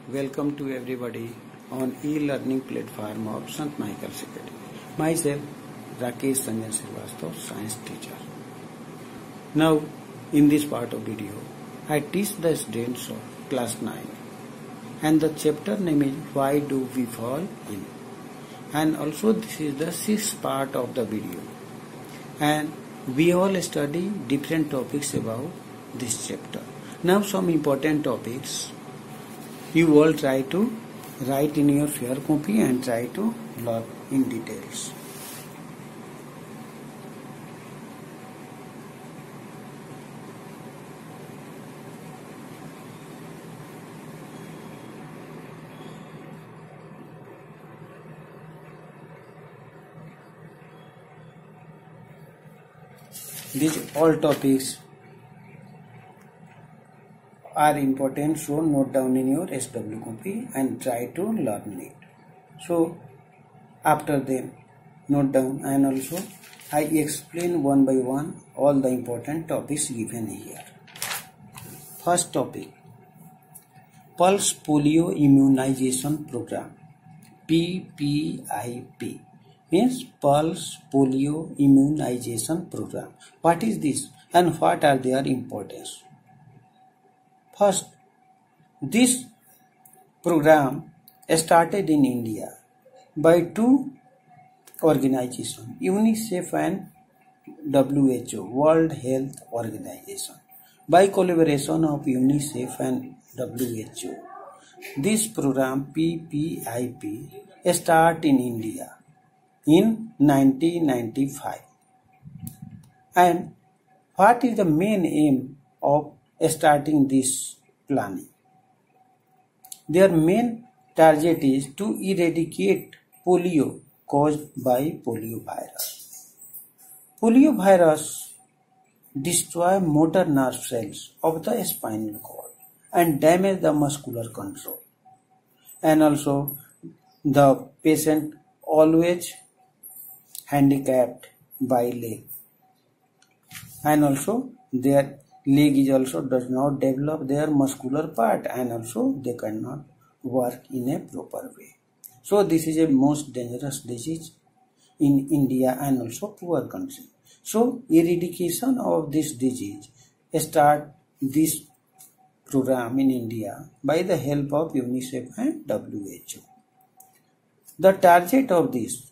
welcome to everybody on e-learning platform of St. Michael's Academy. Myself, Rakesh Sanjan Srivastava, science teacher. Now, in this part of video, I teach the students of class 9 and the chapter name is Why Do We Fall In? And also this is the sixth part of the video. And we all study different topics about this chapter. Now some important topics you all try to write in your fair copy and try to learn in details. These all topics are important, so note down in your SW copy and try to learn it. So after them note down, and also I explain one by one all the important topics given here. First topic, Pulse Polio Immunization Program, PPIP, means Pulse Polio Immunization Program. What is this and what are their importance? First, this program started in India by two organizations, UNICEF and WHO, World Health Organization. By collaboration of UNICEF and WHO, this program PPIP started in India in 1995. And what is the main aim of starting this planning? Their main target is to eradicate polio caused by polio virus. Polio virus destroy motor nerve cells of the spinal cord and damage the muscular control. And also the patient always handicapped by leg. And also their leg is also does not develop their muscular part, and also they cannot work in a proper way. So this is a most dangerous disease in India and also poor country. So eradication of this disease start this program in India by the help of UNICEF and WHO. The target of this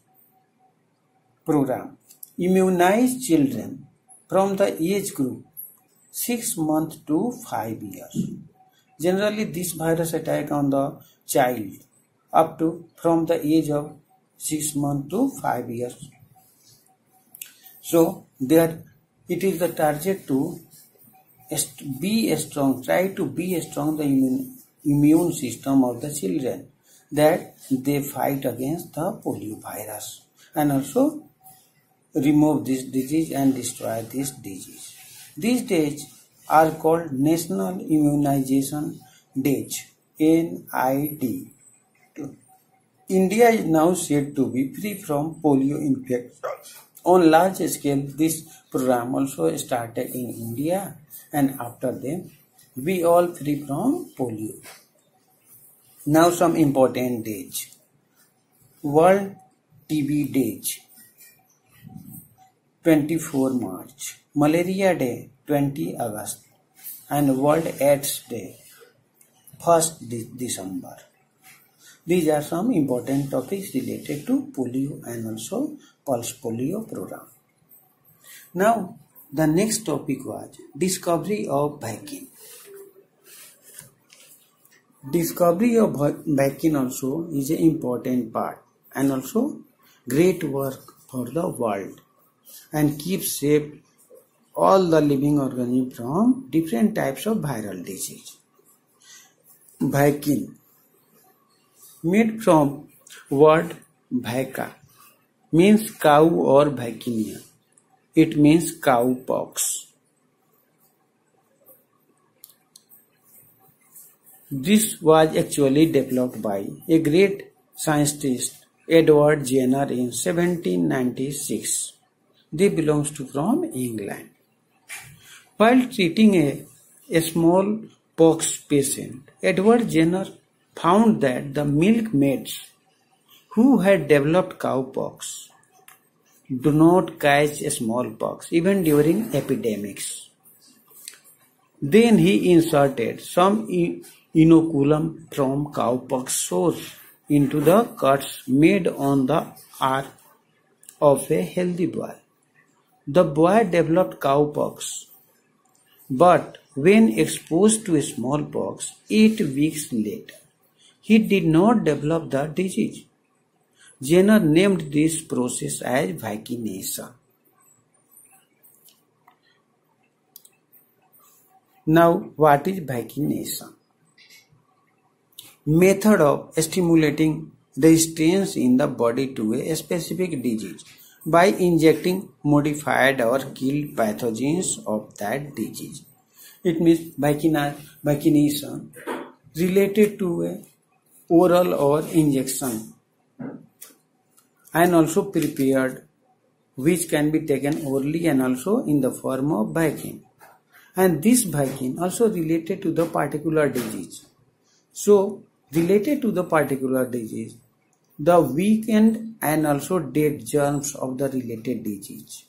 program, immunize children from the age group 6 months to 5 years. Generally, this virus attack on the child up to from the age of 6 months to 5 years. So, there it is the target to be strong, try to be strong the immune system of the children, that they fight against the polio virus and also remove this disease and destroy this disease. These days are called National Immunization Days, NID. India is now said to be free from polio infection. On large scale, this program also started in India, and after them, we all free from polio. Now some important days. World TB Days, 24 March. Malaria Day, 20 August, and World AIDS Day, 1st December. These are some important topics related to polio and also Pulse Polio program. Now, the next topic was discovery of vaccine. Discovery of vaccine also is an important part and also great work for the world and keeps safe all the living organisms from different types of viral disease. Vaccine, made from word vaca, means cow or vaccinia. It means cowpox. This was actually developed by a great scientist, Edward Jenner, in 1796. They belongs to from England. While treating a small pox patient, Edward Jenner found that the milkmaids who had developed cowpox do not catch smallpox even during epidemics. Then he inserted some inoculum from cowpox source into the cuts made on the arm of a healthy boy. The boy developed cowpox, but when exposed to smallpox 8 weeks later, he did not develop the disease. Jenner named this process as vaccination. Now, what is vaccination? Method of stimulating resistance in the body to a specific disease by injecting modified or killed pathogens of that disease. It means vaccination related to a oral or injection, and also prepared, which can be taken orally and also in the form of vaccine. And this vaccine also related to the particular disease. So, related to the particular disease, the weakened and also dead germs of the related disease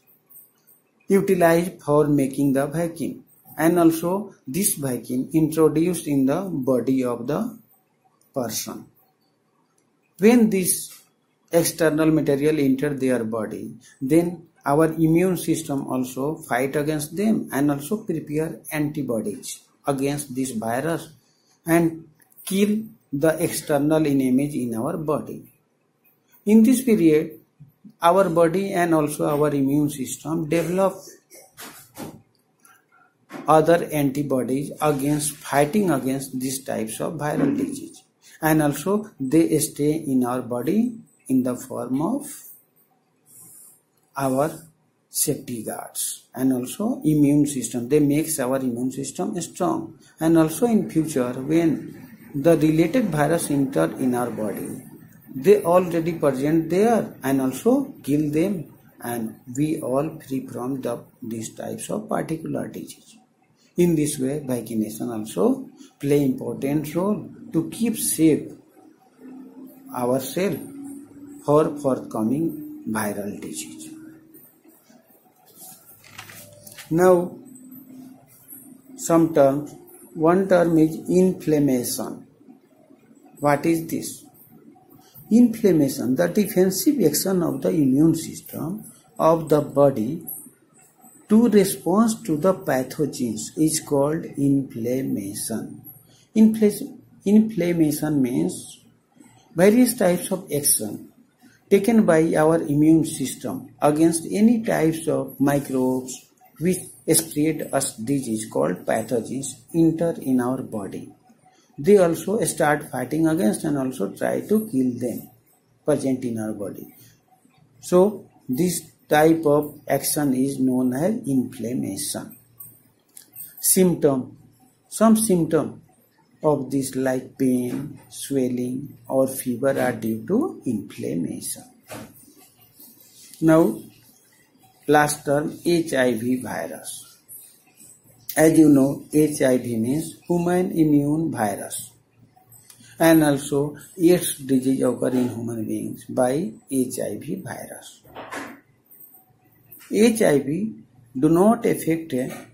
utilized for making the vaccine, and also this vaccine introduced in the body of the person. When this external material enter their body, then our immune system also fight against them and also prepare antibodies against this virus and kill the external enemy in our body. In this period, our body and also our immune system develop other antibodies against fighting against these types of viral disease, and also they stay in our body in the form of our safety guards and also immune system. They makes our immune system strong, and also in future when the related virus enter in our body, they already present there and also kill them, and we all free from these types of particular disease. In this way, vaccination also play important role to keep safe ourselves for forthcoming viral disease. Now, some terms. One term is inflammation. What is this? Inflammation, the defensive action of the immune system of the body to respond to the pathogens is called inflammation. Inflammation means various types of action taken by our immune system against any types of microbes which spread us disease called pathogens enter in our body. They also start fighting against and also try to kill them present in our body. So this type of action is known as inflammation. Symptom. Some symptom of this like pain, swelling or fever are due to inflammation. Now, last term, HIV virus. As you know, HIV means human immune virus, and also AIDS disease occur in human beings by HIV virus. HIV do not affect a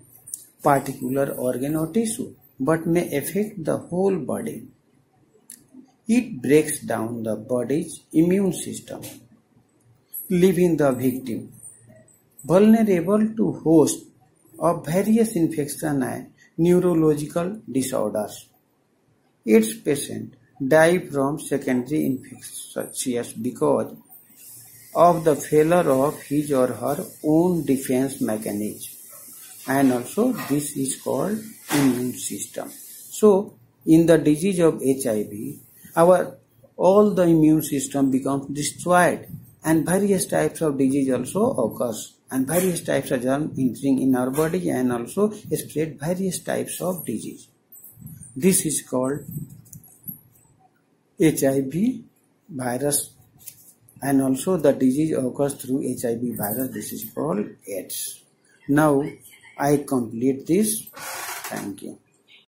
particular organ or tissue, but may affect the whole body. It breaks down the body's immune system, leaving the victim vulnerable to host of various infection and neurological disorders. AIDS patients die from secondary infections because of the failure of his or her own defense mechanism, and also this is called immune system. So in the disease of HIV, all the immune system becomes destroyed, and various types of disease also occurs, and various types of germs entering in our body and also spread various types of disease. This is called HIV virus, and also the disease occurs through HIV virus. This is called AIDS. Now I complete this. Thank you.